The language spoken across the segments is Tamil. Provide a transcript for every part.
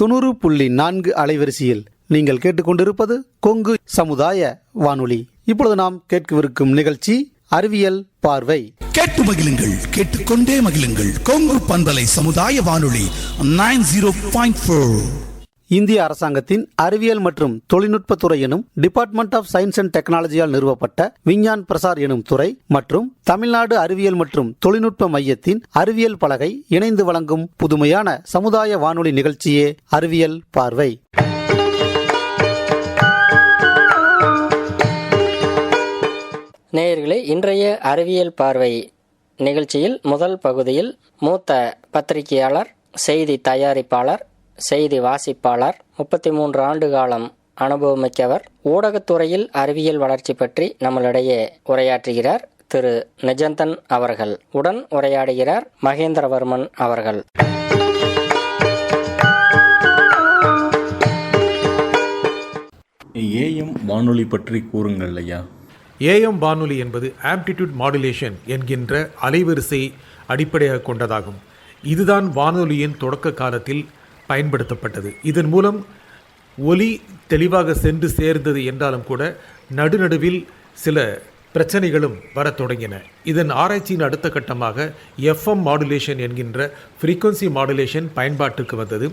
90.4 அலைவரிசையில் நீங்கள் கேட்டுக்கொண்டிருப்பது கொங்கு சமுதாய வானொலி. இப்பொழுது நாம் கேட்கவிருக்கும் நிகழ்ச்சி அறிவியல் பார்வை. கேட்டு மகிழுங்கள், கேட்டுக்கொண்டே மகிழுங்கள். கொங்கு பண்பலை சமுதாய வானொலி 90.4. இந்திய அரசாங்கத்தின் அறிவியல் மற்றும் தொழில்நுட்பத்துறை எனும் டிபார்ட்மெண்ட் ஆஃப் சயின்ஸ் அண்ட் டெக்னாலஜியால் நிறுவப்பட்ட விஞ்ஞான் பிரசார் எனும் துறை மற்றும் தமிழ்நாடு அறிவியல் மற்றும் தொழில்நுட்ப மையத்தின் அறிவியல் பலகை இணைந்து வழங்கும் புதுமையான சமுதாய வானொலி நிகழ்ச்சியே அறிவியல் பார்வை. நேயர்களே, இன்றைய அறிவியல் பார்வை நிகழ்ச்சியில் முதல் பகுதியில் மூத்த பத்திரிகையாளர், செய்தி தயாரிப்பாளர், செய்தி வாசிப்பாளர், 33 ஆண்டு காலம் அனுபவமிக்கவர், ஊடகத்துறையில் அறிவியல் வளர்ச்சி பற்றி நம்மளிடையே உரையாற்றுகிறார் திரு நிஜந்தன் அவர்கள். உடன் உரையாடுகிறார் மகேந்திரவர்மன் அவர்கள். ஏஎம் வானொலி பற்றி கூறுங்கள் ஐயா. ஏஎம் வானொலி என்பது ஆம்ப்ளிடியூட் மாடுலேஷன் என்கின்ற அலைவரிசை அடிப்படையாக கொண்டதாகும். இதுதான் வானொலியின் தொடக்க காலத்தில் பயன்படுத்தப்பட்டது. இதன் மூலம் ஒலி தெளிவாக சென்று சேர்ந்தது என்றாலும் கூட நடுநடுவில் சில பிரச்சனைகளும் வர தொடங்கின. இதன் ஆராய்ச்சியின் அடுத்த கட்டமாக எஃப்எம் மாடுலேஷன் என்கின்ற ஃப்ரீக்வன்சி மாடுலேஷன் பயன்பாட்டுக்கு வந்தது.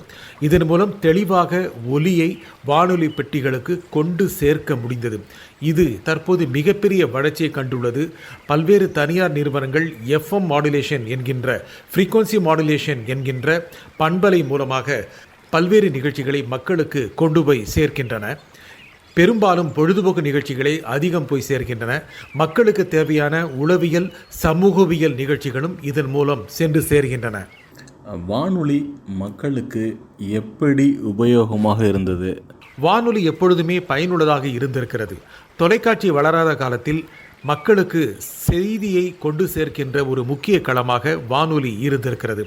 இதன் மூலம் தெளிவாக ஒலியை வானொலி பெட்டிகளுக்கு கொண்டு சேர்க்க முடிந்தது. இது தற்போது மிகப்பெரிய வளர்ச்சியை கண்டுள்ளது. பல்வேறு தனியார் நிறுவனங்கள் எஃப்எம் மாடுலேஷன் என்கின்ற ஃப்ரீக்வன்சி மாடுலேஷன் என்கின்ற பண்பலை மூலமாக பல்வேறு நிகழ்ச்சிகளை மக்களுக்கு கொண்டு போய் சேர்க்கின்றன. பெரும்பாலும் பொழுதுபோக்கு நிகழ்ச்சிகளை அதிகம் போய் சேர்க்கின்றன. மக்களுக்கு தேவையான உளவியல், சமூகவியல் நிகழ்ச்சிகளும் இதன் மூலம் சென்று சேர்கின்றன. வானொலி மக்களுக்கு எப்படி உபயோகமாக இருந்தது? வானொலி எப்பொழுதுமே பயனுள்ளதாக இருந்திருக்கிறது. தொலைக்காட்சி வளராத காலத்தில் மக்களுக்கு செய்தியை கொண்டு சேர்க்கின்ற ஒரு முக்கிய களமாக வானொலி இருந்திருக்கிறது.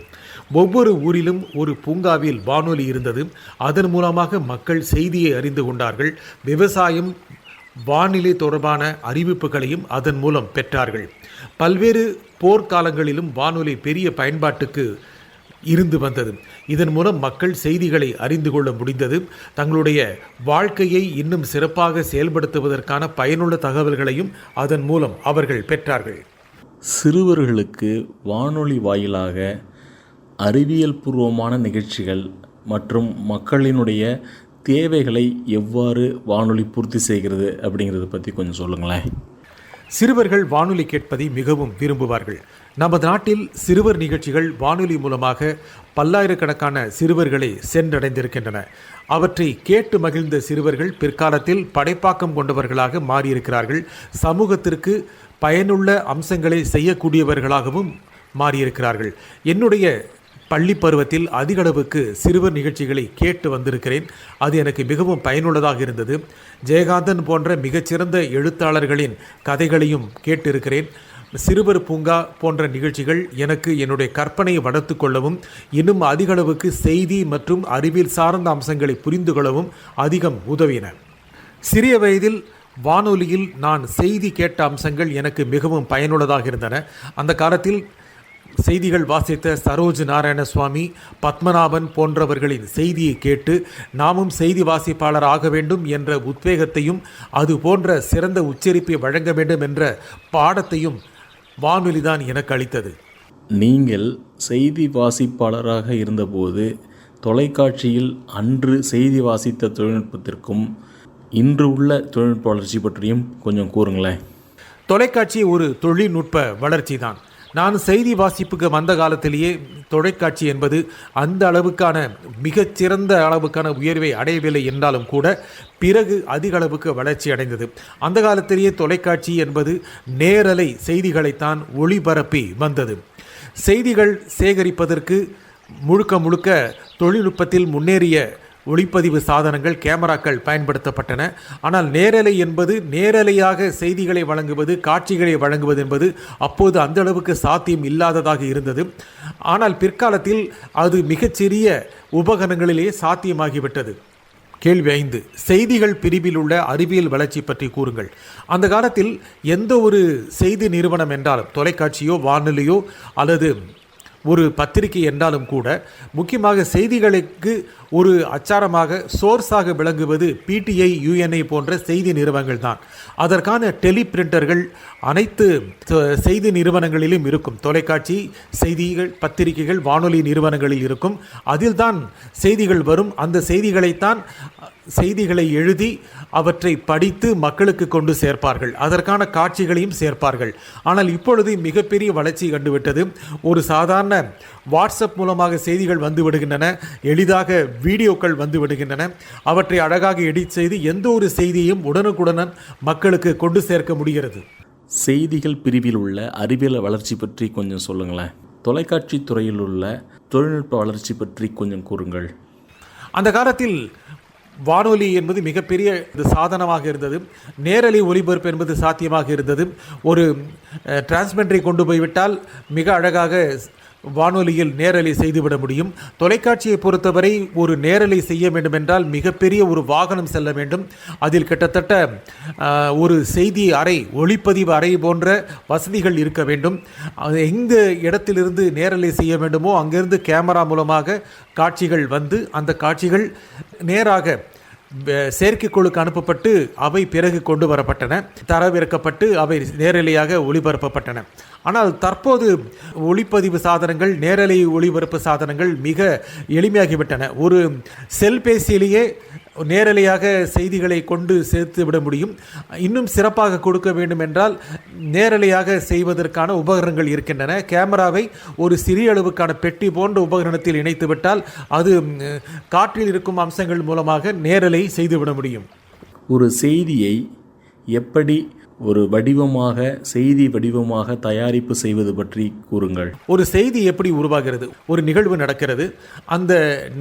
ஒவ்வொரு ஊரிலும் ஒரு பூங்காவில் வானொலி இருந்தது. அதன் மூலமாக மக்கள் செய்தியை அறிந்து கொண்டார்கள். விவசாயம், வானிலை தொடர்பான அறிவிப்புகளையும் அதன் மூலம் பெற்றார்கள். பல்வேறு போர்க்காலங்களிலும் வானொலி பெரிய பயன்பாட்டுக்கு இருந்து வந்தது. இதன் மூலம் மக்கள் செய்திகளை அறிந்து கொள்ள முடிந்தது. தங்களுடைய வாழ்க்கையை இன்னும் சிறப்பாக செயல்படுத்துவதற்கான பயனுள்ள தகவல்களையும் அதன் மூலம் அவர்கள் பெற்றார்கள். சிறுவர்களுக்கு வானொலி வாயிலாக அறிவியல் பூர்வமான நிகழ்ச்சிகள் மற்றும் மக்களினுடைய தேவைகளை எவ்வாறு வானொலி பூர்த்தி செய்கிறது அப்படிங்கிறத பற்றி கொஞ்சம் சொல்லுங்களேன். சிறுவர்கள் வானொலி கேட்பதை மிகவும் விரும்புவார்கள். நமது நாட்டில் சிறுவர் நிகழ்ச்சிகள் வானொலி மூலமாக பல்லாயிரக்கணக்கான சிறுவர்களை சென்றடைந்திருக்கின்றன. அவற்றை கேட்டு மகிழ்ந்த சிறுவர்கள் பிற்காலத்தில் படைப்பாக்கம் கொண்டவர்களாக மாறியிருக்கிறார்கள். சமூகத்திற்கு பயனுள்ள அம்சங்களை செய்யக்கூடியவர்களாகவும் மாறியிருக்கிறார்கள். என்னுடைய பள்ளி பருவத்தில் அதிக அளவுக்கு சிறுவர் நிகழ்ச்சிகளை கேட்டு வந்திருக்கிறேன். அது எனக்கு மிகவும் பயனுள்ளதாக இருந்தது. ஜெயகாந்தன் போன்ற மிகச்சிறந்த எழுத்தாளர்களின் கதைகளையும் கேட்டிருக்கிறேன். சிறுவர் பூங்கா போன்ற நிகழ்ச்சிகள் எனக்கு என்னுடைய கற்பனையை வளர்த்து கொள்ளவும், இன்னும் அதிக அளவுக்கு செய்தி மற்றும் அறிவியல் சார்ந்த அம்சங்களை புரிந்து கொள்ளவும் அதிகம் உதவின. சிறிய வயதில் வானொலியில் நான் செய்தி கேட்ட அம்சங்கள் எனக்கு மிகவும் பயனுள்ளதாக இருந்தன. அந்த காலத்தில் செய்திகள் வாசித்த சரோஜ் நாராயணசுவாமி, பத்மநாபன் போன்றவர்களின் செய்தியை கேட்டு நாமும் செய்தி வாசிப்பாளர் ஆக வேண்டும் என்ற உத்வேகத்தையும், அது போன்ற சிறந்த உச்சரிப்பை வழங்க வேண்டும் என்ற பாடத்தையும் வானொலிதான் எனக்கு அளித்தது. நீங்கள் செய்தி வாசிப்பாளராக இருந்தபோது தொலைக்காட்சியில் அன்று செய்தி வாசித்த தொழில்நுட்பத்திற்கும் இன்று உள்ள தொழில்நுட்ப வளர்ச்சி பற்றியும் கொஞ்சம் கூறுங்களேன். தொலைக்காட்சி ஒரு தொழில்நுட்ப வளர்ச்சி தான். நான் செய்தி வாசிப்புக்கு வந்த காலத்திலேயே தொலைக்காட்சி என்பது அந்த அளவுக்கான மிகச்சிறந்த அளவுக்கான உயர்வை அடையவில்லை என்றாலும் கூட பிறகு அதிக அளவுக்கு வளர்ச்சி அடைந்தது. அந்த காலத்திலேயே தொலைக்காட்சி என்பது நேரலை செய்திகளைத்தான் ஒளிபரப்பி வந்தது. செய்திகள் சேகரிப்பதற்கு முழுக்க தொழில்நுட்பத்தில் முன்னேறிய ஒளிப்பதிவு சாதனங்கள், கேமராக்கள் பயன்படுத்தப்பட்டன. ஆனால் நேரலை என்பது, நேரலையாக செய்திகளை வழங்குவது, காட்சிகளை வழங்குவது என்பது அப்போது அந்த அளவுக்கு சாத்தியம் இல்லாததாக இருந்தது. ஆனால் பிற்காலத்தில் அது மிகச்சிறிய உபகரணங்களிலே சாத்தியமாகிவிட்டது. கேள்வி 5, செய்திகள் பிரிவில் உள்ள அறிவியல் வளர்ச்சி பற்றி கூறுங்கள். அந்த காலத்தில் எந்த ஒரு செய்தி நிறுவனம் என்றாலும், தொலைக்காட்சியோ வானொலியோ அல்லது ஒரு பத்திரிகை என்றாலும் கூட முக்கியமாக செய்திகளுக்கு ஒரு அச்சாரமாக சோர்ஸாக விளங்குவது பிடிஐ, யுஎன்ஐ போன்ற செய்தி நிறுவனங்கள் தான். அதற்கான டெலிபிரிண்டர்கள் அனைத்து செய்தி நிறுவனங்களிலும் இருக்கும். தொலைக்காட்சி செய்திகள், பத்திரிகைகள், வானொலி நிறுவனங்களில் இருக்கும். அதில்தான் செய்திகள் வரும். அந்த செய்திகளை எழுதி அவற்றை படித்து மக்களுக்கு கொண்டு சேர்ப்பார்கள். அதற்கான காட்சிகளையும் சேர்ப்பார்கள். ஆனால் இப்பொழுது மிகப்பெரிய வளர்ச்சி கண்டுவிட்டது. ஒரு சாதாரண வாட்ஸ்அப் மூலமாக செய்திகள் வந்து விடுகின்றன, எளிதாக வீடியோக்கள் வந்து விடுகின்றன. அவற்றை அழகாக எடிட் செய்து எந்த ஒரு செய்தியையும் உடனுக்குடன் மக்களுக்கு கொண்டு சேர்க்க முடிகிறது. செய்திகள் பிரிவில் உள்ள அறிவியல் வளர்ச்சி பற்றி கொஞ்சம் சொல்லுங்களேன். தொலைக்காட்சி துறையில் உள்ள தொழில்நுட்ப வளர்ச்சி பற்றி கொஞ்சம் கூறுங்கள். அந்த காலத்தில் வானொலி என்பது மிகப்பெரிய சாதனமாக இருந்தது. நேரலை ஒலிபரப்பு என்பது சாத்தியமாக இருந்தது. ஒரு டிரான்ஸ்மிட்டரை கொண்டு போய்விட்டால் மிக அழகாக வானொலியில் நேரலை செய்துவிட முடியும். தொலைக்காட்சியை பொறுத்தவரை ஒரு நேரலை செய்ய வேண்டும் என்றால் மிகப்பெரிய ஒரு வாகனம் செல்ல வேண்டும். அதில் கிட்டத்தட்ட ஒரு செய்தி அறை, ஒளிப்பதிவு அறை போன்ற வசதிகள் இருக்க வேண்டும். எந்த இடத்திலிருந்து நேரலை செய்ய வேண்டுமோ அங்கிருந்து கேமரா மூலமாக காட்சிகள் வந்து அந்த காட்சிகள் நேராக செயற்கைக்கோளுக்கு அனுப்பப்பட்டு அவை பிறகு கொண்டு வரப்பட்டன, தரவிறக்கப்பட்டு அவை நேரலையாக ஒளிபரப்பப்பட்டன. ஆனால் தற்போது ஒளிப்பதிவு சாதனங்கள், நேரலை ஒளிபரப்பு சாதனங்கள் மிக எளிமையாகிவிட்டன. ஒரு செல்பேசியிலேயே நேரலையாக செய்திகளை கொண்டு சேர்த்து விட முடியும். இன்னும் சிறப்பாக கொடுக்க வேண்டும் என்றால் நேரலையாக செய்வதற்கான உபகரணங்கள் இருக்கின்றன. கேமராவை ஒரு சிறிய அளவுக்கான பெட்டி போன்ற உபகரணத்தில் இணைத்துவிட்டால் அது காற்றில் இருக்கும் அம்சங்கள் மூலமாக நேரலை செய்துவிட முடியும். ஒரு செய்தியை எப்படி ஒரு வடிவமாக, செய்தி வடிவமாக தயாரிப்பு செய்வது பற்றி கூறுங்கள். ஒரு செய்தி எப்படி உருவாகிறது? ஒரு நிகழ்வு நடக்கிறது. அந்த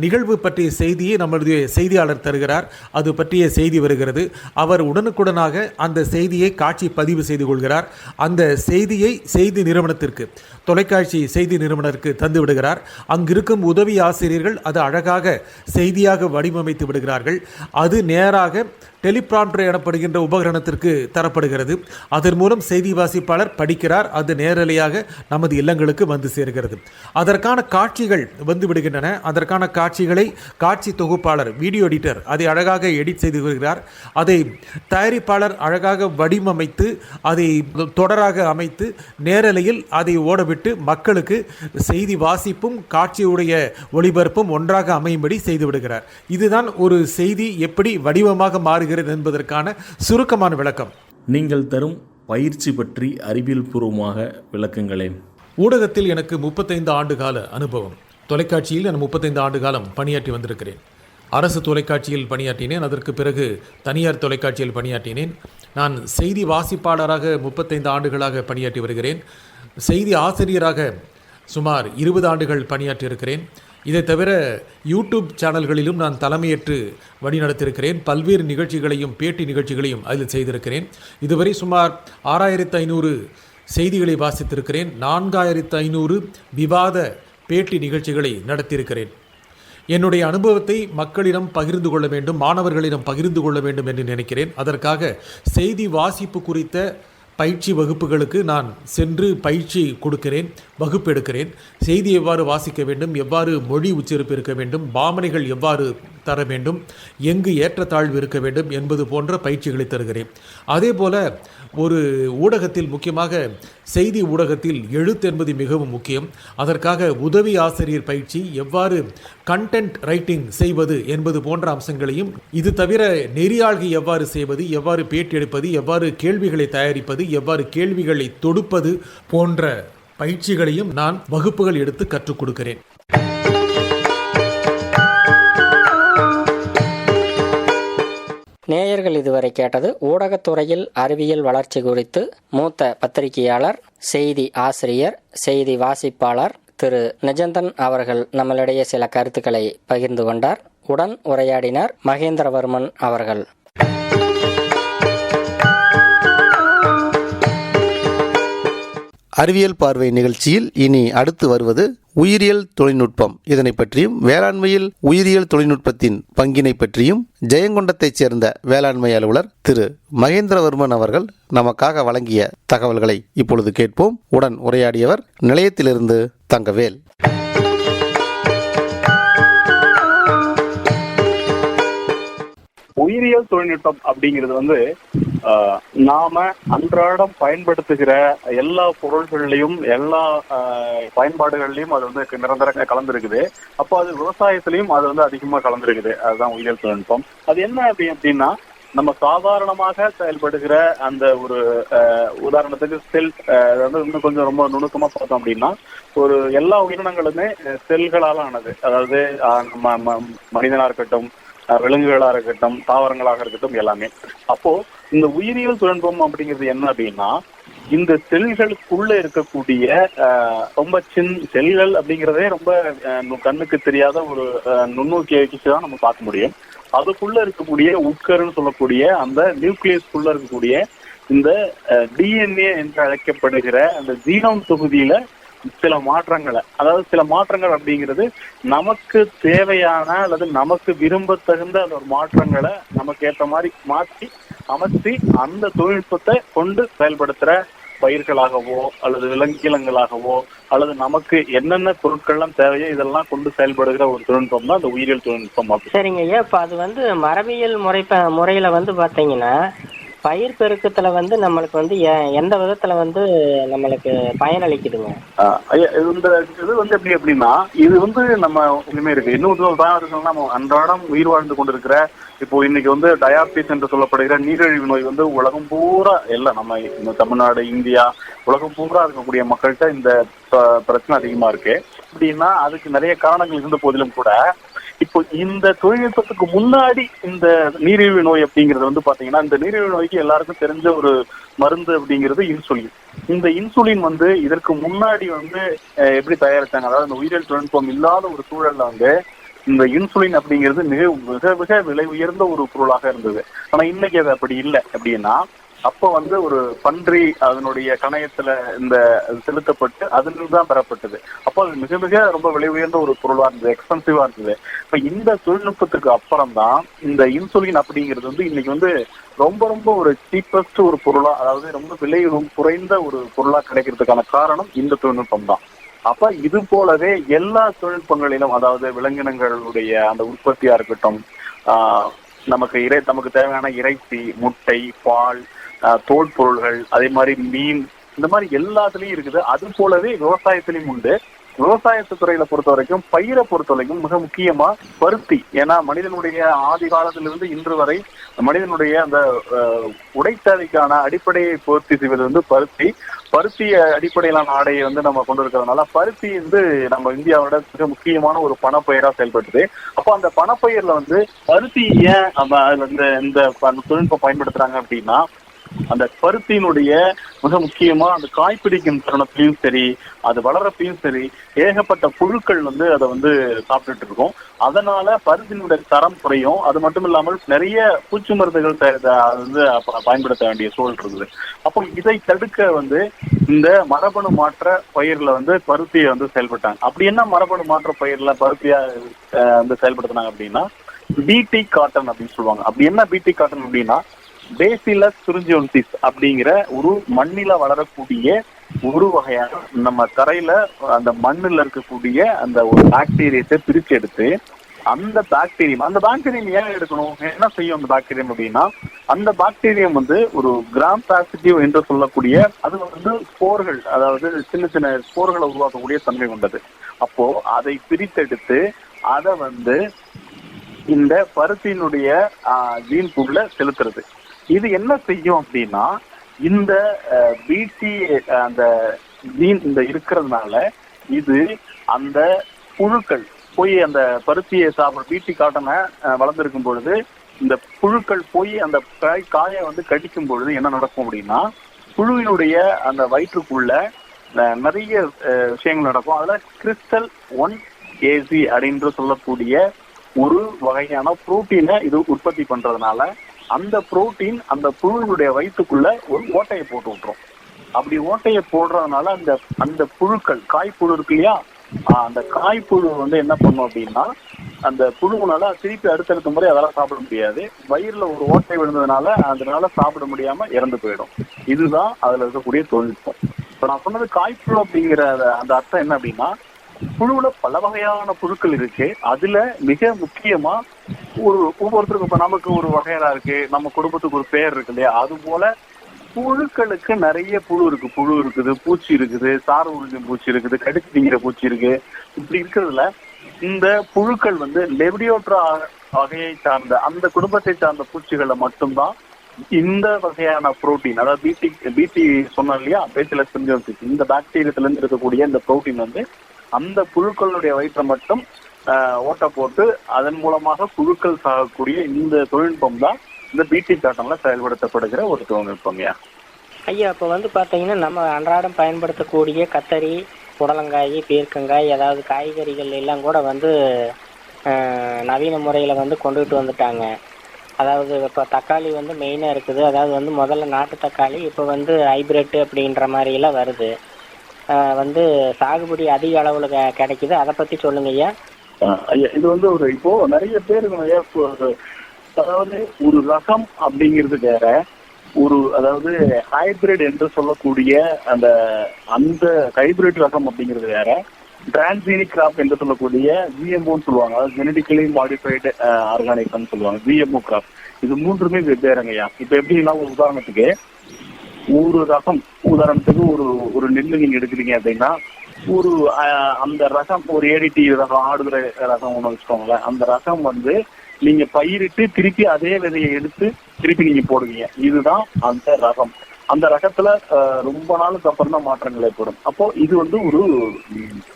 நிகழ்வு பற்றிய செய்தியை நம்முடைய செய்தியாளர் தருகிறார். அது பற்றிய செய்தி வருகிறது. அவர் உடனுக்குடனாக அந்த செய்தியை காட்சி பதிவு செய்து கொள்கிறார். அந்த செய்தியை செய்தி நிறுவனத்திற்கு, தொலைக்காட்சி செய்தி நிறுவனத்திற்கு தந்து விடுகிறார். அங்கிருக்கும் உதவி ஆசிரியர்கள் அது அழகாக செய்தியாக வடிவமைத்து விடுகிறார்கள். அது நேராக டெலிபிராம்டர் எனப்படுகின்ற உபகரணத்திற்கு தரப்படுகிறது. அதன் மூலம் செய்தி வாசிப்பாளர் படிக்கிறார். அது நேரலையாக நமது இல்லங்களுக்கு வந்து சேர்கிறது. அதற்கான காட்சிகள் வந்து விடுகின்றன. அதற்கான காட்சிகளை காட்சி தொகுப்பாளர், வீடியோ எடிட்டர் அதை அழகாக எடிட் செய்து வருகிறார். அதை தயாரிப்பாளர் அழகாக வடிவமைத்து அதை தொடராக அமைத்து நேரலையில் அதை ஓடவிட்டு மக்களுக்கு செய்தி வாசிப்பும் காட்சியுடைய ஒளிபரப்பும் ஒன்றாக அமையும்படி செய்து விடுகிறார். இதுதான் ஒரு செய்தி எப்படி வடிவமாக மாறுகிறது என்பதற்கான சுருக்கமான விளக்கம். நீங்கள் தரும் பயிற்சி பற்றி அறிவியல் பூர்வமாக விளக்குங்களேன். ஊடகத்தில் எனக்கு 35 ஆண்டு கால அனுபவம். தொலைக்காட்சியில் நான் 35 ஆண்டு காலம் பணியாற்றி வந்திருக்கிறேன். அரசு தொலைக்காட்சியில் பணியாற்றினேன். அதற்கு பிறகு தனியார் தொலைக்காட்சியில் பணியாற்றினேன். நான் செய்தி வாசிப்பாளராக 35 ஆண்டுகளாக பணியாற்றி வருகிறேன். செய்தி ஆசிரியராக சுமார் 20 ஆண்டுகள் பணியாற்றியிருக்கிறேன். இதை தவிர யூடியூப் சேனல்களிலும் நான் தலைமையேற்று வழிநடத்தியிருக்கிறேன். பல்வேறு நிகழ்ச்சிகளையும் பேட்டி நிகழ்ச்சிகளையும் அதில் செய்திருக்கிறேன். இதுவரை சுமார் 6500 செய்திகளை வாசித்திருக்கிறேன். 4500 விவாத பேட்டி நிகழ்ச்சிகளை நடத்தியிருக்கிறேன். என்னுடைய அனுபவத்தை மக்களிடம் பகிர்ந்து கொள்ள வேண்டும், மாணவர்களிடம் பகிர்ந்து கொள்ள வேண்டும் என்று நினைக்கிறேன். அதற்காக செய்தி வாசிப்பு குறித்த பயிற்சி வகுப்புகளுக்கு நான் சென்று பயிற்சி கொடுக்கிறேன், வகுப்பு எடுக்கிறேன். செய்தி எவ்வாறு வாசிக்க வேண்டும், எவ்வாறு மொழி உச்சரிப்பு இருக்க வேண்டும், பாவனைகள் எவ்வாறு தர வேண்டும், எங்கு ஏற்றத்தாழ்வு இருக்க வேண்டும் என்பது போன்ற பயிற்சிகளை தருகிறேன். அதே போல ஒரு ஊடகத்தில், முக்கியமாக செய்தி ஊடகத்தில் எழுத்து என்பது மிகவும் முக்கியம். அதற்காக உதவி ஆசிரியர் பயிற்சி, எவ்வாறு கண்டென்ட் ரைட்டிங் செய்வது என்பது போன்ற அம்சங்களையும், இது தவிர நெறியாழ்கை எவ்வாறு செய்வது, எவ்வாறு பேட்டி எடுப்பது, எவ்வாறு கேள்விகளை தயாரிப்பது, எவ்வாறு கேள்விகளை தொடுப்பது போன்ற பயிற்சிகளையும் நான் வகுப்புகள் எடுத்து கற்றுக் கொடுக்கிறேன். நேயர்கள் இதுவரை கேட்டது ஊடகத்துறையில் அறிவியல் வளர்ச்சி குறித்து மூத்த பத்திரிகையாளர், செய்தி ஆசிரியர், செய்தி வாசிப்பாளர் திரு நிஜந்தன் அவர்கள் நம்மளிடையே சில கருத்துக்களை பகிர்ந்து கொண்டார். உடன் உரையாடினார் மகேந்திரவர்மன் அவர்கள். அறிவியல் பார்வை நிகழ்ச்சியில் இனி அடுத்து வருவது உயிரியல் தொழில்நுட்பம். இதனை பற்றியும் வேளாண்மையில் உயிரியல் தொழில்நுட்பத்தின் பங்கினை பற்றியும் ஜெயங்கொண்டத்தைச் சேர்ந்த வேளாண்மை அலுவலர் திரு மகேந்திரவர்மன் அவர்கள் நமக்காக வழங்கிய தகவல்களை இப்பொழுது கேட்போம். உடன் உரையாடியவர் நிலையத்திலிருந்து தங்கவேல். உயிரியல் தொழில்நுட்பம் அப்படிங்கிறது நாம அன்றாடம் பயன்படுத்துகிற எல்லா பொருள்கள்லயும் எல்லா பயன்பாடுகள்லயும் அது நிரந்தர கலந்துருக்குது. அப்போ அது விவசாயத்திலையும் அது அதிகமா கலந்துருக்குது. அதுதான் உயிரியல் தொழில்நுட்பம். அது என்ன அப்படின்னா, நம்ம சாதாரணமாக செயல்படுகிற அந்த ஒரு உதாரணத்துக்கு செல், இன்னும் கொஞ்சம் ரொம்ப நுணுக்கமா பார்த்தோம் அப்படின்னா, ஒரு எல்லா உயிரினங்களுமே செல்களால் ஆனது. அதாவது மனிதனா இருக்கட்டும், விலங்குகளா இருக்கட்டும், தாவரங்களாக இருக்கட்டும், எல்லாமே. அப்போ இந்த உயிரியல் தொழில்நுட்பம் அப்படிங்கிறது என்ன அப்படின்னா, இந்த செல்களுக்குள்ள இருக்கக்கூடிய ரொம்ப செல்கள் அப்படிங்கிறதே ரொம்ப கண்ணுக்கு தெரியாத ஒரு நுண்ணோக்கியை வச்சுதான் நம்ம பார்க்க முடியும். அதுக்குள்ள இருக்கக்கூடிய உட்கருன்னு சொல்லக்கூடிய அந்த நியூக்ளியஸ்குள்ள இருக்கக்கூடிய இந்த டிஎன்ஏ என்று அழைக்கப்படுகிற அந்த ஜீனோம் தொகுதியில சில மாற்றங்களை, அதாவது சில மாற்றங்கள் அப்படிங்கிறது நமக்கு தேவையான அல்லது நமக்கு விரும்பத்தகுந்த அந்த ஒரு மாற்றங்களை நமக்கு ஏற்ற மாதிரி மாற்றி அமைச்சு அந்த தொழில்நுட்பத்தை கொண்டு செயல்படுத்துற பயிர்களாகவோ அல்லது விலங்கினங்களாகவோ அல்லது நமக்கு என்னென்ன பொருட்கள்லாம் தேவையோ இதெல்லாம் கொண்டு செயல்படுகிற ஒரு தொழில்நுட்பம் தான் அந்த உயிரியல் தொழில்நுட்பம். சரிங்க ஐயா, இப்போ அது மரபியல் முறையில பாத்தீங்கன்னா பயிர் பெருக்கத்துல நம்மளுக்கு எந்த விதத்துல நம்மளுக்கு பயனளிக்குதுங்க? இது எப்படி அப்படின்னா, இது நம்ம இனிமே இருக்கு. இன்னும் உதாரணத்துக்கு நம்ம அன்றாடம் உயிர் வாழ்ந்து கொண்டிருக்கிற இப்போ இன்னைக்கு டயாபிட்டிஸ் என்று சொல்லப்படுகிற நீரிழிவு நோய் உலகம் பூரா எல்லாம் நம்ம தமிழ்நாடு, இந்தியா, உலகம் பூரா இருக்கக்கூடிய மக்கள்கிட்ட இந்த பிரச்சனை அதிகமா இருக்கு. அப்படின்னா அதுக்கு நிறைய காரணங்கள் இருந்த போதிலும் கூட இப்போ இந்த தொழில்நுட்பத்துக்கு முன்னாடி இந்த நீரிழிவு நோய் அப்படிங்கிறது பாத்தீங்கன்னா, இந்த நீரிழிவு நோய்க்கு எல்லாருக்கும் தெரிஞ்ச ஒரு மருந்து அப்படிங்கிறது இன்சுலின். இந்த இன்சுலின் இதற்கு முன்னாடி எப்படி தயாரிச்சாங்க, அதாவது இந்த உயிரியல் தொழில்நுட்பம் இல்லாத ஒரு சூழல்ல இந்த இன்சுலின் அப்படிங்கிறது மிக மிக மிக விலை உயர்ந்த ஒரு பொருளாக இருந்தது. ஆனா இன்னைக்கு அது அப்படி இல்லை. அப்படின்னா அப்போ ஒரு பன்றி அதனுடைய கணையத்துல இந்த செலுத்தப்பட்டு அதிலிருந்து தான் பெறப்பட்டது. அப்போ அது மிக மிக ரொம்ப விலை உயர்ந்த ஒரு பொருளா இருந்தது, எக்ஸ்பென்சிவா இருந்தது. இப்ப இந்த தொழில்நுட்பத்துக்கு அப்புறம் தான் இந்த இன்சுலின் அப்படிங்கிறது இன்னைக்கு ரொம்ப ரொம்ப ஒரு சீப்பஸ்ட் ஒரு பொருளா, அதாவது ரொம்ப விலை குறைந்த ஒரு பொருளா கிடைக்கிறதுக்கான காரணம் இந்த தொழில்நுட்பம் தான். அப்ப இது போலவே எல்லா தொழில்நுட்பங்களிலும், அதாவது விலங்கினங்களுடைய அந்த உற்பத்தியா இருக்கட்டும், நமக்கு தேவையான இறைச்சி, முட்டை, பால், தோல் பொருள்கள், அதே மாதிரி மீன், இந்த மாதிரி எல்லாத்துலயும் இருக்குது. அது போலவே விவசாயத்திலையும் உண்டு. விவசாயத்து துறையில பொறுத்த வரைக்கும், பயிரை பொறுத்த வரைக்கும் மிக முக்கியமா பருத்தி. ஏன்னா மனிதனுடைய ஆதி காலத்திலிருந்து இன்று வரை மனிதனுடைய அந்த உடைத்தேவைக்கான அடிப்படையை பூர்த்தி செய்வது பருத்தி அடிப்படையிலான ஆடையை நம்ம கொண்டு இருக்கிறதுனால பருத்தி நம்ம இந்தியாவோட மிக முக்கியமான ஒரு பணப்பயிரா செயல்படுது. அப்போ அந்த பணப்பயிர்ல பருத்தி ஏன் அதுல இந்த தொழில்நுட்பம் பயன்படுத்துறாங்க அப்படின்னா, அந்த பருத்தியினுடைய மிக முக்கியமா அந்த காய்பிடிக்கும் தருணத்திலையும் சரி, அது வளரப்பையும் சரி, ஏகப்பட்ட புழுக்கள் அதை சாப்பிட்டுட்டு இருக்கும். அதனால பருத்தியினுடைய தரம் குறையும். அது மட்டும் இல்லாமல் நிறைய பூச்சி மருந்துகள் பயன்படுத்த வேண்டிய சூழல் இருக்குது. அப்போ இதை தடுக்க இந்த மரபணு மாற்ற பயிர்ல பருத்தியை செயல்பட்டாங்க. அப்படி என்ன மரபணு மாற்ற பயிர்ல பருத்தியா செயல்படுத்தினாங்க அப்படின்னா, பிடி காட்டன் அப்படின்னு சொல்லுவாங்க. அப்படி என்ன பிடி காட்டன் அப்படின்னா, பேசிலஸ் துரிஞ்சியோன்சிஸ் அப்படிங்கிற ஒரு மண்ணில வளரக்கூடிய ஒரு வகையான, நம்ம தரையில அந்த மண்ணுல இருக்கக்கூடிய அந்த ஒரு பாக்டீரியத்தை பிரிச்சு எடுத்து அந்த பாக்டீரியம் ஏன் எடுக்கணும், என்ன செய்யும் அந்த பாக்டீரியம் அப்படின்னா, அந்த பாக்டீரியம் ஒரு கிராம் பாசிட்டிவ் என்று சொல்லக்கூடிய அது ஸ்போர்கள், அதாவது சின்ன சின்ன ஸ்போர்களை உருவாக்கக்கூடிய தன்மை கொண்டது. அப்போ அதை பிரித்தெடுத்து அதை இந்த பருத்தியினுடைய ஜீனுக்குள்ள செலுத்துறது. இது என்ன செய்யும் அப்படின்னா, இந்த பிடி அந்த ஜீன் இருக்கிறதுனால இது அந்த புழுக்கள் போய் அந்த பருத்தியை பிடி காட்டனை வளர்ந்துருக்கும் பொழுது இந்த புழுக்கள் போய் அந்த காயை கடிக்கும் பொழுது என்ன நடக்கும் அப்படின்னா, புழுவினுடைய அந்த வயிற்றுக்குள்ள நிறைய விஷயங்கள் நடக்கும். அதுல கிறிஸ்டல் 1AC அப்படின்னு சொல்லக்கூடிய ஒரு வகையான புரோட்டீனை இது உற்பத்தி பண்றதுனால அந்த புரோட்டீன் அந்த புழுவினுடைய வயிற்றுக்குள்ள ஒரு ஓட்டையை போட்டு விட்டுரும். அப்படி ஓட்டையை போடுறதுனால அந்த புழுக்கள், காய்ப்புழு இருக்கு இல்லையா, அந்த காய்ப்புழு என்ன பண்ணும் அப்படின்னா, அந்த புழுவுனால திருப்பி அடுத்தடுத்த முறை அதெல்லாம் சாப்பிட முடியாது. வயிறுல ஒரு ஓட்டை விழுந்ததுனால அதனால சாப்பிட முடியாம இறந்து போயிடும். இதுதான் அதுல இருக்கக்கூடிய தொழில்நுட்பம். இப்ப நான் சொன்னது காய்ப்புழு அப்படிங்கிற அந்த அர்த்தம் என்ன அப்படின்னா, புழுவுல பல வகையான புழுக்கள் இருக்கு. அதுல மிக முக்கியமா ஒவ்வொருத்தருக்கும் இப்ப நமக்கு ஒரு வகையறா இருக்கு, நம்ம குடும்பத்துக்கு ஒரு பேர் இருக்கு இல்லையா, அது போல புழுக்களுக்கு நிறைய புழு இருக்கு. புழு இருக்குது, பூச்சி இருக்குது, சாறு உறிஞ்சும் பூச்சி இருக்குது, கடிச்சு திங்கிற பூச்சி இருக்கு. இப்படி இருக்கிறதுல இந்த புழுக்கள் வந்து லெபிடியோட்ரா வகையை சார்ந்த அந்த குடும்பத்தை சார்ந்த பூச்சிகளை மட்டும்தான் இந்த வகையான புரோட்டீன், அதாவது பிடி சொன்னோம் இல்லையா, பேசிலஸ் சிம்பியோசிஸ், இந்த பாக்டீரியத்துல இருந்து இருக்கக்கூடிய இந்த புரோட்டீன் வந்து அந்த புழுக்களுடைய வயிற்றை மட்டும் ஓட்ட போட்டு அதன் மூலமாக புழுக்கள் சாகக்கூடிய இந்த தொழில்நுட்பம் தான் இந்த பிடி பேட்டர்ன்ல செயல்படுத்தப்படுகிற ஒரு தொழில்நுட்பம்யா. ஐயா, இப்போ வந்து பார்த்தீங்கன்னா நம்ம அன்றாடம் பயன்படுத்தக்கூடிய கத்தரி, புடலங்காய், பீர்க்கங்காய், அதாவது காய்கறிகள் எல்லாம் கூட வந்து நவீன முறையில் வந்து கொண்டுகிட்டு வந்துட்டாங்க. அதாவது இப்போ தக்காளி வந்து மெயினாக இருக்குது. அதாவது வந்து முதல்ல நாட்டு தக்காளி, இப்போ வந்து ஹைப்ரிட் அப்படின்ற மாதிரிலாம் வருது. வந்து சாகுபடி அதிக அளவில் கிடைக்குது. அதை பற்றி சொல்லுங்க ஐயா. ஐயா, இது வந்து இப்போ நிறைய பேருக்கு அதாவது ஒரு ரகம் அப்படிங்கிறது வேற, அதாவது ஹைபிரிட் என்று சொல்லக்கூடிய அந்த ஹைபிரிட் ரகம் அப்படிங்கிறது வேற, டிரான்ஸ்ஜீனிக் கிராப் என்று சொல்லக்கூடிய ஜிஎம்ஓன்னு சொல்லுவாங்க, அதாவது ஜெனடிக்கலி மாடிஃபைடு ஆர்கானிக்னு சொல்லுவாங்க, ஜிஎம்ஓ கிராப். இது மூன்றுமே வெவ்வேறுங்கய்யா. இப்ப எப்படின்னா, ஒரு உதாரணத்துக்கு ஒரு நெல்லு நீங்க எடுக்கிறீங்க அப்படின்னா, அந்த ரகம் ஒரு ஏடிடி ரகம், ஆடுதுறை ரகம் ஒண்ணு வச்சுக்கோங்களேன். அந்த ரகம் வந்து நீங்க பயிரிட்டு திருப்பி அதே விதையை எடுத்து திருப்பி நீங்க போடுவீங்க. இதுதான் அந்த ரகம். அந்த ரகத்துல ரொம்ப நாளுக்கு அப்புறம் தான் மாற்றங்கள் ஏற்படும். அப்போ இது வந்து ஒரு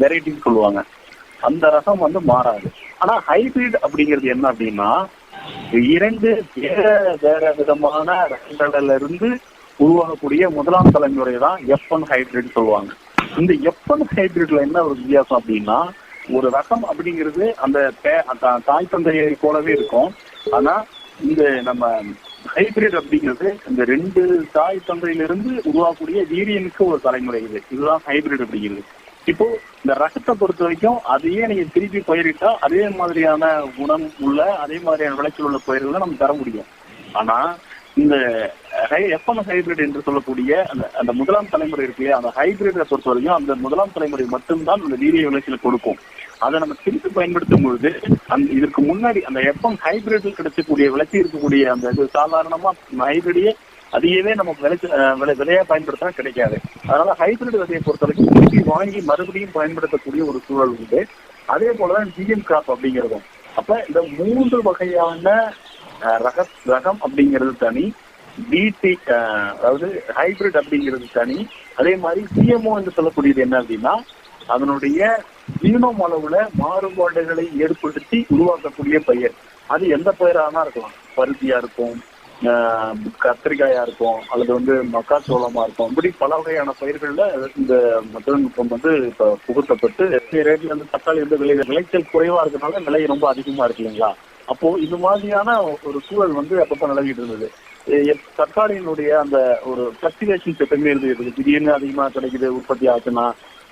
வெரைட்டின்னு சொல்லுவாங்க. அந்த ரகம் வந்து மாறாது. ஆனா ஹைபிரிட் அப்படிங்கிறது என்ன அப்படின்னா, இரண்டு வேற விதமான ரகங்கள்ல இருந்து உருவாகக்கூடிய முதலாம் தலைமுறை தான் F1 ஹைபிரிட் சொல்லுவாங்க. இந்த F1 ஹைபிரிட்ல என்ன ஒரு வித்தியாசம் அப்படின்னா, ஒரு ரகம் அப்படிங்கிறது அந்த தாய் தந்தையை போலவே இருக்கும். ஆனா இந்த நம்ம ஹைபிரிட் அப்படிங்கிறது இந்த ரெண்டு தாய் தந்தையிலிருந்து உருவாகக்கூடிய வீரியனுக்கு ஒரு தலைமுறை. இதுதான் ஹைபிரிட் அப்படிங்கிறது. இப்போ இந்த ரகத்தை பொறுத்த வரைக்கும் அதையே நீங்க திருப்பி பயிரிட்டா அதே மாதிரியான குணம் உள்ள, அதே மாதிரியான விளைச்சல் உள்ள பயிர்களை நம்ம தர முடியும். ஆனா இந்த F1 ஹைபிரிட் என்று சொல்லக்கூடிய அந்த முதலாம் தலைமுறை இருக்கு இல்லையா, அந்த ஹைபிரிட்டை பொறுத்த வரைக்கும் அந்த முதலாம் தலைமுறை மட்டும்தான் அந்த வீரிய விளைச்சலை கொடுக்கும். அதை நம்ம திருப்பி பயன்படுத்தும் பொழுது இதற்கு முன்னாடி அந்த F1 ஹைபிரிட்டில் கிடைச்சக்கூடிய விளைச்சி இருக்கக்கூடிய அந்த சாதாரணமா ஹைபிரிடையே அதையவே நம்ம விலையா பயன்படுத்தினா கிடைக்காது. அதனால ஹைபிரிட் விதையை பொறுத்த வரைக்கும் திருப்பி வாங்கி மறுபடியும் பயன்படுத்தக்கூடிய ஒரு சூழல் உண்டு. அதே போலதான் ஜிஎம் கிராப் அப்படிங்கிறதும். அப்ப இந்த மூன்று வகையான ரகம் அப்படிங்கிறது தனி, பிடி அதாவது ஹைபிரிட் அப்படிங்கிறது தனி. அதே மாதிரி சிஎம்ஓ என்று சொல்லக்கூடியது என்ன அப்படின்னா, அதனுடைய ஜீனோம் அளவுல மாறுபாடுகளை ஏற்படுத்தி உருவாக்கக்கூடிய பயிர். அது எந்த பயிரானா இருக்கலாம், பருத்தியா இருக்கும், கத்திரிக்காயா இருக்கும், அல்லது வந்து மக்காச்சோளமா இருக்கும். இப்படி பல வகையான பயிர்கள்ல இந்த தொழில்நுட்பம் வந்து இப்ப புகுத்தப்பட்டு ரேட்ல வந்து தக்காளி வந்து விளைச்சல் குறைவா இருக்கிறதுனால விலை ரொம்ப அதிகமா இருக்கு இல்லைங்களா. அப்போ இது மாதிரியான ஒரு சூழல் வந்து அப்பப்ப நிலவிட்டு இருந்தது. தக்காளியினுடைய அந்த ஒரு கல்டிவேஷன் எப்பவுமே இருந்தது. திடீர்னு அதிகமா கிடைக்குது, உற்பத்தி ஆச்சுன்னா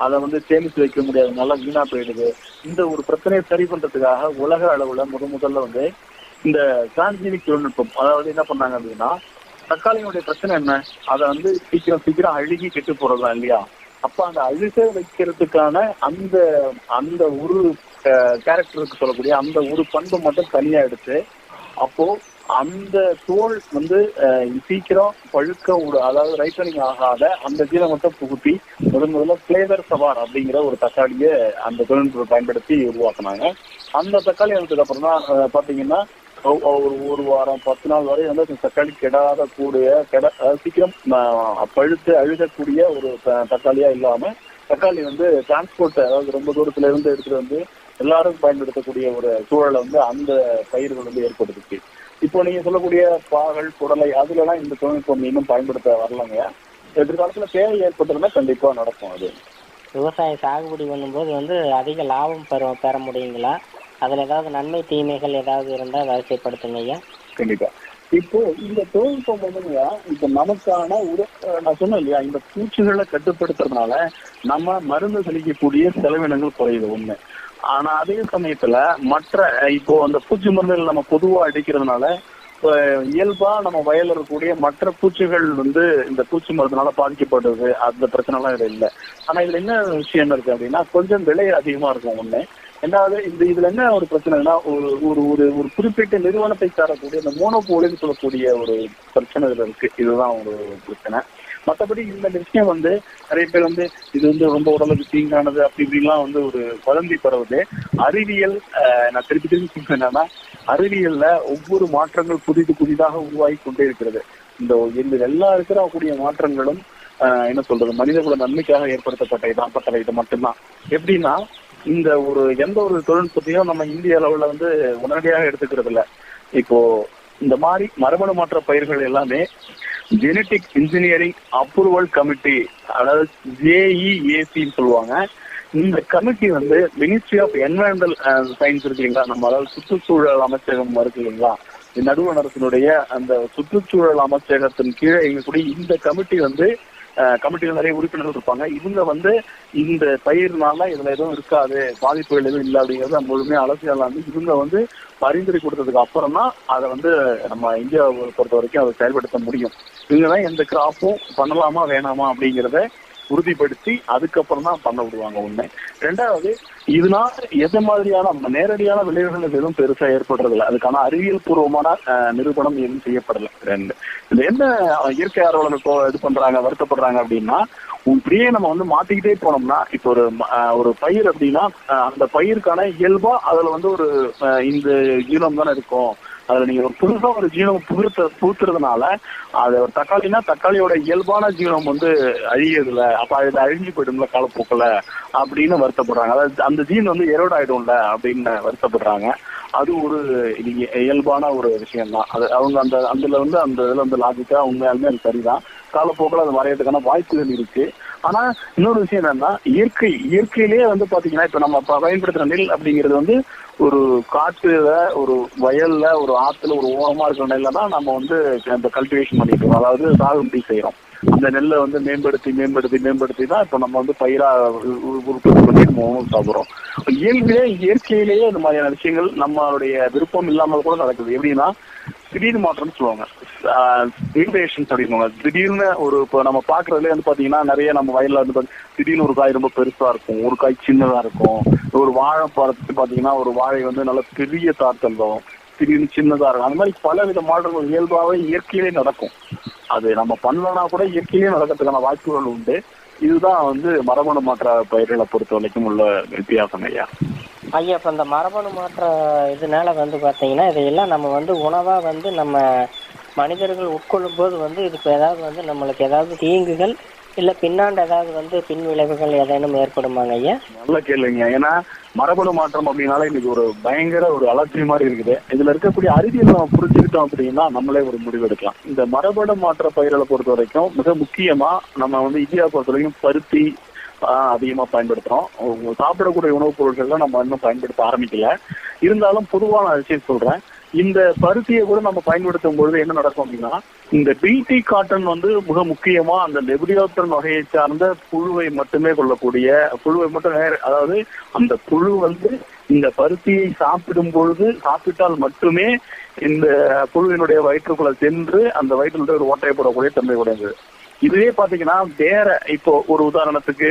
அதை வந்து சேமித்து வைக்க முடியாது, நல்லா வீணா போயிடுது. இந்த ஒரு பிரச்சனையை சரி பண்றதுக்காக உலக அளவுல முதல்ல வந்து இந்த டிரான்ஸ்ஜீனிக் தொழில்நுட்பம், அதாவது என்ன பண்ணாங்க அப்படின்னா, தக்காளியினுடைய பிரச்சனை என்ன, அதை வந்து சீக்கிரம் அழுகி கெட்டு போறதா இல்லையா. அப்ப அந்த அழுக வைக்கிறதுக்கான அந்த ஒரு கேரக்டருக்கு சொல்லக்கூடிய அந்த ஒரு பண்பு மட்டும் தனியா எடுத்து, அப்போ அந்த தோல் வந்து சீக்கிரம் பழுக்க அதாவது ரைட்டனிங் ஆகாத அந்த ஜீனை மட்டும் புகுத்தி முதல்ல பிளேவர் சவார் அப்படிங்கிற ஒரு தக்காளியை அந்த தொழில்நுட்பத்தை பயன்படுத்தி உருவாக்குனாங்க. அந்த தக்காளி வந்ததுக்கு அப்புறம் தான் பாத்தீங்கன்னா ஒரு வாரம் 10 நாள் வரை வந்து தக்காளி சீக்கிரம் பழுத்து அழுகக்கூடிய ஒரு தக்காளியா இல்லாம, தக்காளி வந்து டிரான்ஸ்போர்ட், அதாவது ரொம்ப தூரத்துல இருந்து எடுத்துட்டு வந்து எல்லாரும் பயன்படுத்தக்கூடிய ஒரு சூழலை வந்து அந்த பயிர்கள் வந்து ஏற்படுத்துச்சு. இப்போ நீங்க சொல்லக்கூடிய பாகல், குடலை, அதுல எல்லாம் இந்த தொழில்நுட்பம் இன்னும் பயன்படுத்த வரலங்க. எதிர்காலத்துல தேவை ஏற்பட்டதுன்னா கண்டிப்பா நடக்கும். அது விவசாய சாகுபடி பண்ணும்போது வந்து அதிக லாபம் பெற முடியுங்களா? அதுல ஏதாவது நன்மை தீமைகள் ஏதாவது இருந்தா வரிசைப்படுத்துங்க ஐயா. கண்டிப்பா. இப்போ இந்த தொழில்நுட்பம் வந்துங்க, இப்ப நமக்கான நான் சொன்னேன் இல்லையா, இந்த பூச்சிகளை கட்டுப்படுத்துறதுனால நம்ம மருந்து தெளிக்கக்கூடிய செலவினங்கள் குறையுது ஒண்ணு. ஆனா அதே சமயத்துல இப்போ அந்த பூச்சி மருந்துகள் நம்ம பொதுவா அடிக்கிறதுனால இயல்பா நம்ம வயல்ல இருக்கக்கூடிய மற்ற பூச்சிகள் வந்து இந்த பூச்சி மருந்துனால பாதிக்கப்படுறது, அந்த பிரச்சனை எல்லாம் இதுல இல்லை. ஆனா இதுல என்ன விஷயம் இருக்கு அப்படின்னா, கொஞ்சம் விலை அதிகமா இருக்கும் ஒண்ணு. ரெண்டாவது இதுல என்ன ஒரு பிரச்சனைனா, ஒரு ஒரு ஒரு குறிப்பிட்ட நிறுவனத்தை சாரக்கூடிய இந்த மோனோபோலின்னு சொல்லக்கூடிய ஒரு பிரச்சனை இதுல இருக்கு. இதுதான் ஒரு பிரச்சனை. மற்றபடி இந்த விஷயம் வந்து நிறைய பேர் வந்து இது வந்து ரொம்ப உடலுக்கு தீங்கானது அப்படி இப்படிலாம் வந்து ஒரு வதந்தி பரவுது. அறிவியல், நான் திருப்பி சொல்றேன் என்னன்னா, அறிவியல்ல ஒவ்வொரு மாற்றங்கள் புதிதாக உருவாகி கொண்டே இருக்கிறது. இந்த எல்லா இருக்கக்கூடிய மாற்றங்களும் என்ன சொல்றது, மனிதகுல நன்மைக்காக ஏற்படுத்தப்பட்ட இது மட்டும்தான். எப்படின்னா, இந்த எந்த ஒரு தொழில்நுட்பத்தையும் நம்ம இந்திய அளவுல வந்து உடனடியாக எடுத்துக்கிறது இல்ல. இப்போ இந்த மாதிரி மரபணு மாற்ற பயிர்கள் எல்லாமே ஜெனடிக் இன்ஜினியரிங் அப்ரூவல் கமிட்டி, அதாவது JEACன்னு சொல்லுவாங்க. இந்த கமிட்டி வந்து மினிஸ்ட்ரி ஆஃப் என்விரான்மெண்டல் சயின்ஸ் இருக்கு இல்லைங்களா, நம்ம அதாவது சுற்றுச்சூழல் அமைச்சகம் இருக்கு இல்லைங்களா, நடுவண் அரசினுடைய அந்த சுற்றுச்சூழல் அமைச்சகத்தின் கீழே இயங்கக்கூடிய இந்த கமிட்டி வந்து கமிட்டியில் நிறைய உறுப்பினர்கள் இருப்பாங்க. இவங்க வந்து இந்த பயிர்னால இதுல எதுவும் இருக்காது, பாதிப்புகள் எதுவும் இல்லை அப்படிங்கிறத முழுமையா அலசியால இவங்க வந்து பரிந்துரை கொடுத்ததுக்கு அப்புறம் தான் அதை வந்து நம்ம இந்தியாவை பொறுத்த வரைக்கும் அதை செயல்படுத்த முடியும். இவங்கதான் எந்த கிராப்பும் பண்ணலாமா வேணாமா அப்படிங்கிறத உறுதிப்படுத்தி அதுக்கப்புறம் தான் பண்ண விடுவாங்க ஒண்ணு. ரெண்டாவது, இதனால எது மாதிரியான நேரடியான விளைவுகள் எதுவும் பெருசா ஏற்படுறது இல்லை. அதுக்கான அறிவியல் பூர்வமான நிரூபணம் எதுவும் செய்யப்படலை. ரெண்டு, இது என்ன இயற்கை ஆர்வலர்கள் இது பண்றாங்க, வருத்தப்படுறாங்க அப்படின்னா, இப்படியே நம்ம வந்து மாத்திக்கிட்டே போனோம்னா, இப்போ ஒரு பயிர் அப்படின்னா அந்த பயிருக்கான இயல்பா அதுல வந்து இந்த ஜீனம் தானே இருக்கும். அதுல நீங்க ஒரு புதுசா ஒரு ஜீனம் புகுத்துறதுனால அது ஒரு தக்காளினா தக்காளியோட இயல்பான ஜீனம் வந்து அழியதுல, அப்ப அது அழிஞ்சு போயிடும்ல காலப்போக்கில் அப்படின்னு வருத்தப்படுறாங்க. அதாவது அந்த ஜீன் வந்து எரோட் ஆயிடும்ல அப்படின்னு வருத்தப்படுறாங்க. அது ஒரு இயல்பான ஒரு விஷயம் தான். அது அவங்க அதுல வந்து அந்த இதுல வந்து லாஜிக்கா உண்மையாலுமே அது சரிதான். காலப்போக்கில் அது மறையறதுக்கான வாய்ப்புகள் இருக்கு. ஆனா இன்னொரு விஷயம் என்னன்னா, இயற்கையிலேயே வந்து பாத்தீங்கன்னா, இப்ப நம்ம பயன்படுத்துற நெல் அப்படிங்கிறது வந்து ஒரு காட்டுல, ஒரு வயல்ல, ஒரு ஆத்துல, ஒரு ஓரமா இருக்கிற நெல்லை தான் நம்ம வந்து அந்த கல்டிவேஷன் பண்ணிட்டு இருக்கோம், அதாவது சாகுபடி செய்யறோம். அந்த நெல்லை வந்து மேம்படுத்தி தான் இப்ப நம்ம வந்து பயிரா உற்பத்தி பண்ணி சாப்பிடுறோம். இயற்கையிலேயே இந்த மாதிரியான விஷயங்கள் நம்மளுடைய விருப்பம் இல்லாமல் கூட நடக்குது. எப்படின்னா, திடீர் மாற்றம் சொல்லுவாங்க, வேரியேஷன்ஸ் அப்படின்னுவாங்க. திடீர்னு இப்போ நம்ம பாக்குறதுல வந்து பாத்தீங்கன்னா, நிறைய நம்ம வயல்ல வந்து திடீர்னு ஒரு காய் ரொம்ப பெருசா இருக்கும், ஒரு காய் சின்னதா இருக்கும். ஒரு வாழை பழத்துக்கு பாத்தீங்கன்னா, ஒரு வாழை வந்து நல்ல பெரிய தாத்தல்லும், திடீர்னு சின்னதா இருக்கும். அந்த மாதிரி பல வித மாற்றங்கள் இயல்பாவே இயற்கையிலே நடக்கும். அது நம்ம பண்ணலன்னா கூட இயற்கையிலே நடக்கிறதுக்கான வாய்ப்புகள் உண்டு. இதுதான் வந்து மரபணு மாற்ற பயிர்களை பொறுத்த வரைக்கும் உள்ள வித்தியாசம் ஐயா. இப்போ இந்த மரபணு மாற்ற இதனால வந்து பார்த்தீங்கன்னா, இதையெல்லாம் நம்ம வந்து உணவாக வந்து நம்ம மனிதர்கள் உட்கொள்ளும் போது வந்து இதுக்கு ஏதாவது வந்து நம்மளுக்கு ஏதாவது தீங்குகள் இல்லை பின்னாண்டு ஏதாவது வந்து பின் விளைவுகள் ஏதேனும் ஏற்படுமாங்க ஐயா? நல்ல கேளுங்க. ஏன்னா மரபணு மாற்றம் அப்படின்னால இன்னைக்கு ஒரு பயங்கர ஒரு அலட்சியம் மாதிரி இருக்குது. இதுல இருக்கக்கூடிய அறிவியல் நம்ம புரிஞ்சுக்கிட்டோம் அப்படின்னா நம்மளே ஒரு முடிவு எடுக்கலாம். இந்த மரபணு மாற்ற பயிர்களை பொறுத்த வரைக்கும் மிக முக்கியமா நம்ம வந்து இந்தியாவை பொறுத்த வரைக்கும் பருத்தி அதிகமா பயன்படுத்துறோம். சாப்பிடக்கூடிய உணவுப் பொருட்கள்லாம் நம்ம இன்னும் பயன்படுத்த ஆரம்பிக்கல. இருந்தாலும் பொதுவான விஷயம் சொல்றேன், இந்த பருத்தியை கூட நம்ம பயன்படுத்தும் பொழுது என்ன நடக்கும் அப்படின்னா, இந்த BT காட்டன் வந்து மிக முக்கியமா அந்த லெபிடியோப்டர் வகையை சார்ந்த புழுவை மட்டுமே கொள்ளக்கூடிய புழுவை மட்டும் அதாவது அந்த புழு வந்து இந்த பருத்தியை சாப்பிட்டால் மட்டுமே இந்த புழுவினுடைய வயிற்றுக்குள்ள சென்று அந்த வயிற்றுல ஒரு ஓட்டையை போடக்கூடிய தன்மை உடையது. இதுவே பாத்தீங்கன்னா வேற, இப்போ ஒரு உதாரணத்துக்கு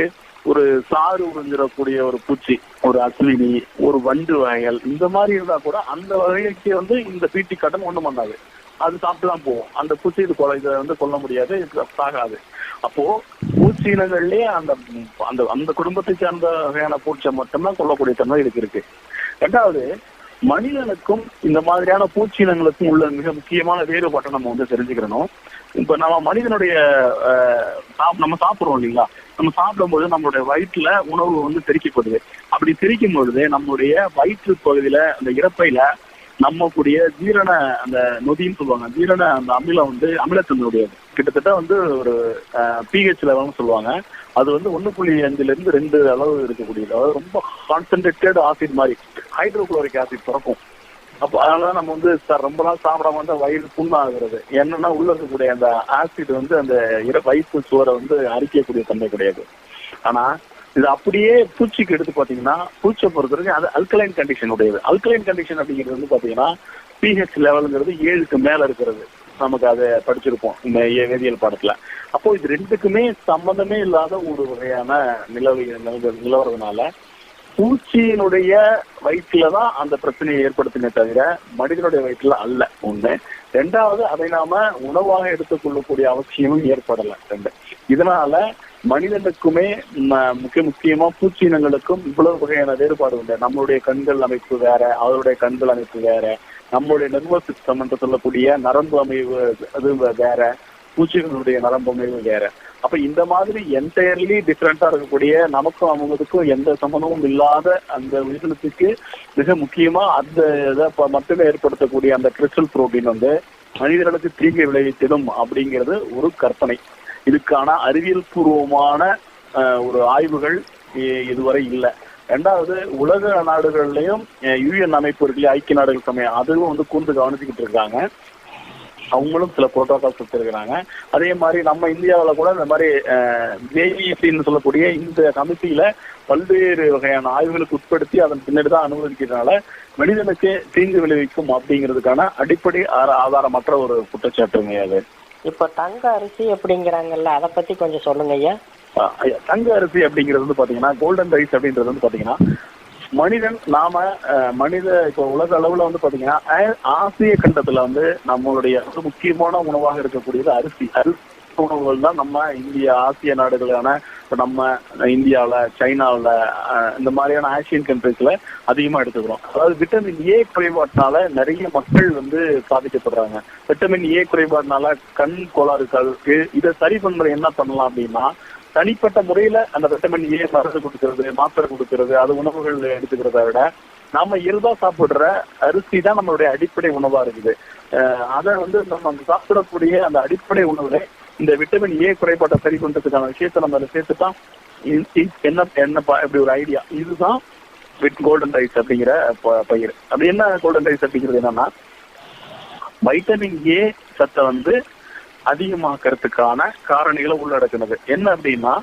ஒரு சாறு உறிஞ்சிடக்கூடிய ஒரு பூச்சி, ஒரு அஸ்வினி, ஒரு வண்டு வகைகள் இந்த மாதிரி இருந்தா கூட அந்த வகைக்கு வந்து இந்த BT காட்டன் ஒண்ணும் பண்ணாது, அது சாப்பிட்டுதான் போகும். அந்த பூச்சி இதை வந்து கொல்ல முடியாது, சாகாது. அப்போ பூச்சி இனங்கள்லயே அந்த குடும்பத்தை சார்ந்த வகையான பூச்சை மட்டும்தான் கொல்லக்கூடிய தன்மை இதுக்கு இருக்கு. ரெண்டாவது, மனிதனுக்கும் இந்த மாதிரியான பூச்சி இனங்களுக்கும் உள்ள மிக முக்கியமான வேறுபாட்டை நம்ம வந்து தெரிஞ்சுக்கிறணும். இப்ப நம்ம மனிதனுடைய நம்ம சாப்பிடுறோம் இல்லைங்களா, நம்ம சாப்பிடும்போது நம்மளுடைய வயிற்றுல உணவு வந்து தெறிக்கப்படுது. அப்படி தெறிக்கும் பொழுது நம்மளுடைய வயிற்று பகுதியில அந்த இறப்பையில நம்மக்கூடிய ஜீரண அந்த நொதின்னு சொல்லுவாங்க, ஜீரண அந்த அமிலம் வந்து அமிலத்தினுடையது கிட்டத்தட்ட வந்து ஒரு pH லெவல்னு சொல்லுவாங்க. அது வந்து 1.5 to 2 அளவு இருக்கக்கூடியது. அதாவது ரொம்ப கான்சென்ட்ரேட்டட் ஆசிட் மாதிரி ஹைட்ரோகுளோரிக் ஆசிட் பிறக்கும். அப்போ அதனாலதான் நம்ம வந்து ரொம்ப நாள் சாப்பிடாம வந்து வயிறு புண்ணாகிறது. என்னன்னா உள்ள இருக்கக்கூடிய அந்த ஆசிட் வந்து அந்த வயிற்று சுவரை வந்து அரிக்கக்கூடிய தன்மை கிடையாது. ஆனா இது அப்படியே பூச்சிக்கு எடுத்து பாத்தீங்கன்னா, பூச்சை பொறுத்தவரைக்கும் அது அல்கலைன் கண்டிஷன் உடையது. அல்கலைன் கண்டிஷன் அப்படிங்கிறது வந்து பாத்தீங்கன்னா pH லெவலுங்கிறது 7க்கு மேல இருக்கிறது. நமக்கு அதை படிச்சிருப்போம் இந்த வேதியியல் பாடத்துல. அப்போ இது ரெண்டுக்குமே சம்பந்தமே இல்லாத ஒரு வகையான நிலவரதுனால பூச்சியினுடைய வயிற்றுலதான் அந்த பிரச்சனையை ஏற்படுத்தினே தவிர மனிதனுடைய வயிற்றுல அல்ல. ஒண்ணு. ரெண்டாவது, அதை நாம உணவாக எடுத்துக்கொள்ளக்கூடிய அவசியமும் ஏற்படல. ரெண்டு. இதனால மனிதனுக்குமே முக்கியமா பூச்சியினங்களுக்கும் இவ்வளவு வகையான வேறுபாடு உண்டு. நம்மளுடைய கண்கள் அமைப்பு வேற, அவருடைய கண்கள் அமைப்பு வேற, நம்மளுடைய நர்வஸ் சிஸ்டம் என்று சொல்லக்கூடிய நரம்பு அமைவு அது வேற, பூச்சிகளுடைய நரம்பு அமைவு வேற. அப்ப இந்த மாதிரி என்டையர்லி டிஃபரெண்டா இருக்கக்கூடிய நமக்கும் அவங்களுக்கும் எந்த சம்பந்தமும் இல்லாத அந்த உயிரினத்துக்கு மிக முக்கியமா அந்த இதை மட்டுமே ஏற்படுத்தக்கூடிய அந்த கிறிஸ்டல் புரோட்டீன் வந்து மனிதர்களுக்கு தீங்கு விளைவித்திடும் அப்படிங்கிறது ஒரு கற்பனை. இதுக்கான அறிவியல் பூர்வமான ஒரு ஆய்வுகள் இதுவரை இல்லை. ரெண்டாவது, உலக நாடுகள்லயும் UN அமைப்பு இருக்கு, ஐக்கிய நாடுகள் சமயம், அதுவும் வந்து கூர்ந்து கவனிச்சுக்கிட்டு இருக்காங்க. அவங்களும் சில புரோட்டோகால்ஸ் வச்சிருக்கிறாங்க. அதே மாதிரி நம்ம இந்தியாவில் கூட இந்த மாதிரி JECன்னு சொல்லக்கூடிய இந்த கமிட்டியில பல்வேறு வகையான ஆய்வுகளுக்கு உட்படுத்தி அதன் பின்னாடி தான் அனுமதிக்கிறதுனால மனிதனுக்கு தீங்கு விளைவிக்கும் அப்படிங்கிறதுக்கான அடிப்படை ஆதாரமற்ற ஒரு குற்றச்சாட்டுங்க அது. இப்ப தங்க அரிசி அப்படிங்கிறாங்கல்ல, அதை பத்தி கொஞ்சம் சொல்லுங்க ஐயா. தங்க அரிசி அப்படிங்கிறது வந்து பாத்தீங்கன்னா, கோல்டன் ரைஸ் அப்படின்றது வந்து பாத்தீங்கன்னா, மனித இப்போ உலக அளவுல வந்து பாத்தீங்கன்னா ஆசிய கண்டத்துல வந்து நம்மளுடைய முக்கியமான உணவாக இருக்கக்கூடியது அரிசி. உணவுகள் தான் நம்ம ஆசிய நாடுகளான நம்ம இந்தியாவில், சைனாவில், இந்த மாதிரியான ஆசியன் கண்ட்ரிஸ்ல அதிகமா எடுத்துக்கிறோம். அதாவது விட்டமின் ஏ குறைபாட்டினால நிறைய மக்கள் வந்து பாதிக்கப்படுறாங்க. விட்டமின் ஏ குறைபாட்டினால கண் கோளாறுகளுக்கு இதை சரி பண்ற என்ன பண்ணலாம் அப்படின்னா, தனிப்பட்ட முறையில அந்த விட்டமின் ஏ மருந்து கொடுக்கறது, மாத்திரை கொடுக்கறது, அது உணவுகள் எடுத்துக்கிறத விட நாம இயல்பா சாப்பிடுற அரிசி தான் நம்மளுடைய அடிப்படை உணவா இருக்குது. அதை வந்து நம்ம சாப்பிடக்கூடிய அந்த அடிப்படை உணவுல இந்த விட்டமின் ஏ குறைபாட்டை சரி பண்றதுக்கான விஷயத்த நம்ம அதை சேர்த்துதான் என்ன இப்படி ஒரு ஐடியா. இதுதான் கோல்டன் ரைஸ் அப்படிங்கிற பயிர். அப்படி என்ன கோல்டன் ரைஸ் அப்படிங்கிறது என்னன்னா, வைட்டமின் ஏ சத்தை வந்து அதிகமாக்கிறதுக்கான காரணிகளை உள்ளடக்குனது. என்ன அப்படின்னா,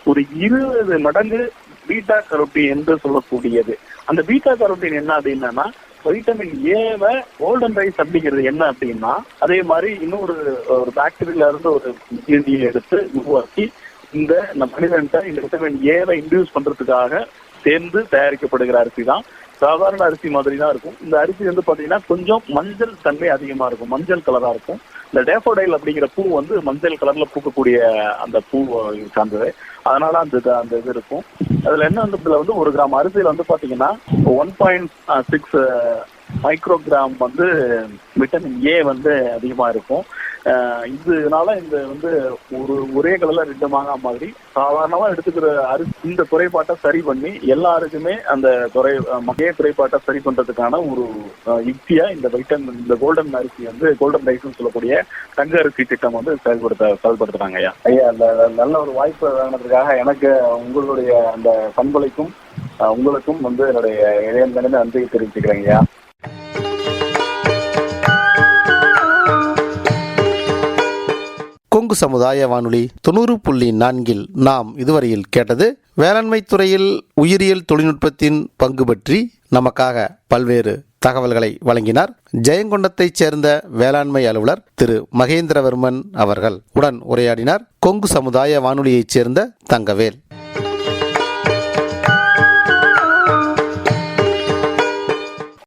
ஒரு 20 மடங்கு பீட்டா கரோட்டின் என்று சொல்லக்கூடியது. அந்த பீட்டா கரோட்டின் என்ன அப்படின்னா, வைட்டமின் ஏவை கோல்டன் ரைஸ் அப்படிங்கிறது என்ன அப்படின்னா, அதே மாதிரி இன்னொரு பாக்டீரியில இருந்து ஒரு எடுத்து உருவாக்கி இந்த மனிதன்ட்ட இந்த விட்டமின் ஏவை இன்டியூஸ் பண்றதுக்காக சேர்ந்து தயாரிக்கப்படுகிற அரிசி தான். சாதாரண அரிசி மாதிரி தான் இருக்கும். இந்த அரிசி வந்து பாத்தீங்கன்னா கொஞ்சம் மஞ்சள் தன்மை அதிகமா இருக்கும், மஞ்சள் கலரா இருக்கும். இந்த டேஃபோடைல் அப்படிங்கிற பூ வந்து மஞ்சள் கலர்ல பூக்கக்கூடிய அந்த பூ சார்ந்தது. அதனால அந்த இது இருக்கும். அதுல என்ன வந்து இதுல வந்து 1 கிராம் அரிசியில வந்து பாத்தீங்கன்னா 1.6 மைக்ரோகிராம் வந்து விட்டமின் ஏ வந்து அதிகமா இருக்கும். இதனால இந்த வந்து ஒரே கலர்ல 2 மாங்காய் மாதிரி சாதாரணமா எடுத்துக்கிற அரிசி இந்த குறைபாட்டை சரி பண்ணி எல்லாருக்குமே அந்த குறைபாட்டை சரி பண்றதுக்கான ஒரு யுக்தியா இந்த கோல்டன் அரிசி வந்து கோல்டன் ரைஸ்ன்னு சொல்லக்கூடிய தங்க அரிசி திட்டம் வந்து செயல்படுத்துறாங்க. ஐயா அந்த நல்ல ஒரு வாய்ப்பு வழங்கினதுக்காக எனக்கு உங்களுடைய அந்த பண்பலைக்கும் உங்களுக்கும் வந்து என்னுடைய இளைஞர்களை நன்றி தெரிவிச்சுக்கிறேங்க ஐயா. கொங்கு சமுதாய வானொலி 90.4 நாம் இதுவரையில் கேட்டது வேளாண்மை துறையில் உயிரியல் தொழில்நுட்பத்தின் பங்கு பற்றி நமக்காக பல்வேறு தகவல்களை வழங்கினார் ஜெயங்கொண்டத்தைச் சேர்ந்த வேளாண்மை அலுவலர் திரு மகேந்திரவர்மன் அவர்கள். உடன் உரையாடினார் கொங்கு சமுதாய வானொலியைச் சேர்ந்த தங்கவேல்.